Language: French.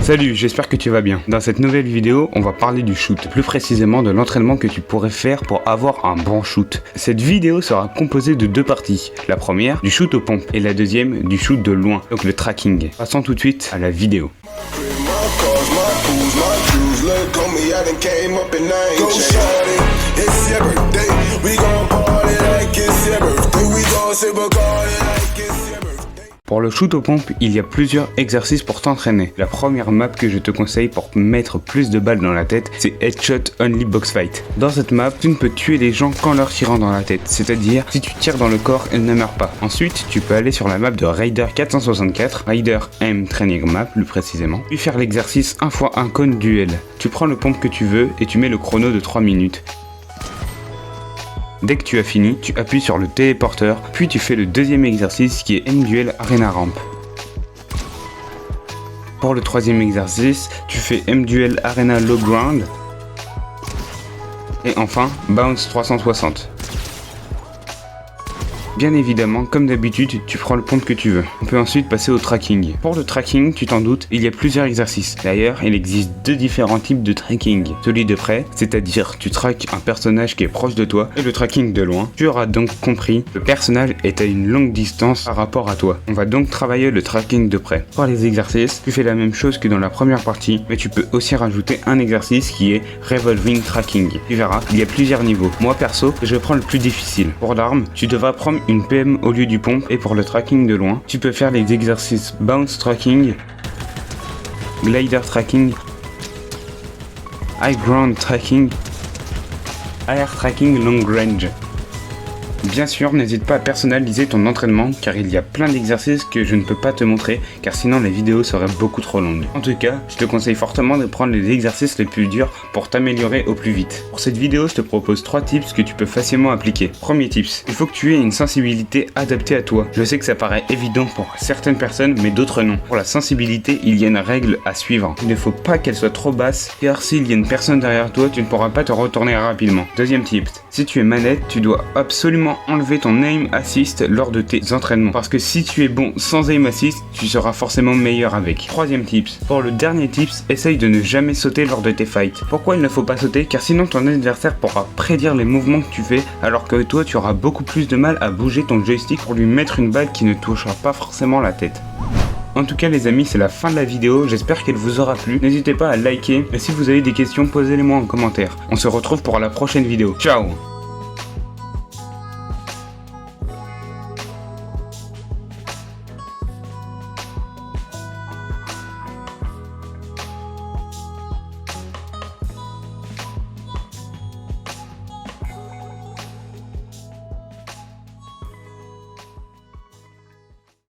Salut, j'espère que tu vas bien. Dans cette nouvelle vidéo, on va parler du shoot, plus précisément de l'entraînement que tu pourrais faire pour avoir un bon shoot. Cette vidéo sera composée de deux parties. La première, du shoot aux pompes, et la deuxième, du shoot de loin, donc le tracking. Passons tout de suite à la vidéo. Pour le shoot aux pompes, il y a plusieurs exercices pour t'entraîner. La première map que je te conseille pour mettre plus de balles dans la tête, c'est Headshot Only Box Fight. Dans cette map, tu ne peux tuer les gens qu'en leur tirant dans la tête, c'est-à-dire si tu tires dans le corps, ils ne meurent pas. Ensuite, tu peux aller sur la map de Raider 464, Raider M Training Map plus précisément, puis faire l'exercice 1x1 cône duel. Tu prends le pompe que tu veux et tu mets le chrono de 3 minutes. Dès que tu as fini, tu appuies sur le téléporteur, puis tu fais le deuxième exercice qui est M-Duel Arena Ramp. Pour le troisième exercice, tu fais M-Duel Arena Low Ground. Et enfin, Bounce 360. Bien évidemment, comme d'habitude, tu prends le pompe que tu veux. On peut ensuite passer au tracking. Pour le tracking, tu t'en doutes, il y a plusieurs exercices. D'ailleurs, il existe deux différents types de tracking. Celui de près, c'est-à-dire tu traques un personnage qui est proche de toi, et le tracking de loin. Tu auras donc compris, le personnage est à une longue distance par rapport à toi. On va donc travailler le tracking de près. Pour les exercices, tu fais la même chose que dans la première partie, mais tu peux aussi rajouter un exercice qui est Revolving Tracking. Tu verras, il y a plusieurs niveaux. Moi perso, je prends le plus difficile. Pour l'arme, tu devras prendre une PM au lieu du pompe, et pour le tracking de loin, tu peux faire les exercices Bounce Tracking, Glider Tracking, High Ground Tracking, Air Tracking Long Range. Bien sûr, n'hésite pas à personnaliser ton entraînement car il y a plein d'exercices que je ne peux pas te montrer car sinon la vidéo serait beaucoup trop longue. En tout cas, je te conseille fortement de prendre les exercices les plus durs pour t'améliorer au plus vite. Pour cette vidéo, je te propose 3 tips que tu peux facilement appliquer. Premier tips, il faut que tu aies une sensibilité adaptée à toi. Je sais que ça paraît évident pour certaines personnes mais d'autres non. Pour la sensibilité, il y a une règle à suivre. Il ne faut pas qu'elle soit trop basse car s'il y a une personne derrière toi, tu ne pourras pas te retourner rapidement. Deuxième tip, si tu es manette, tu dois absolument enlever ton aim assist lors de tes entraînements parce que si tu es bon sans aim assist, tu seras forcément meilleur avec. Troisième tips, pour le dernier tips, essaye de ne jamais sauter lors de tes fights. Pourquoi il ne faut pas sauter? Car sinon ton adversaire pourra prédire les mouvements que tu fais alors que toi tu auras beaucoup plus de mal à bouger ton joystick pour lui mettre une balle qui ne touchera pas forcément la tête. En tout cas les amis, c'est la fin de la vidéo, j'espère qu'elle vous aura plu. N'hésitez pas à liker et si vous avez des questions, posez-les moi en commentaire. On se retrouve pour la prochaine vidéo. Ciao!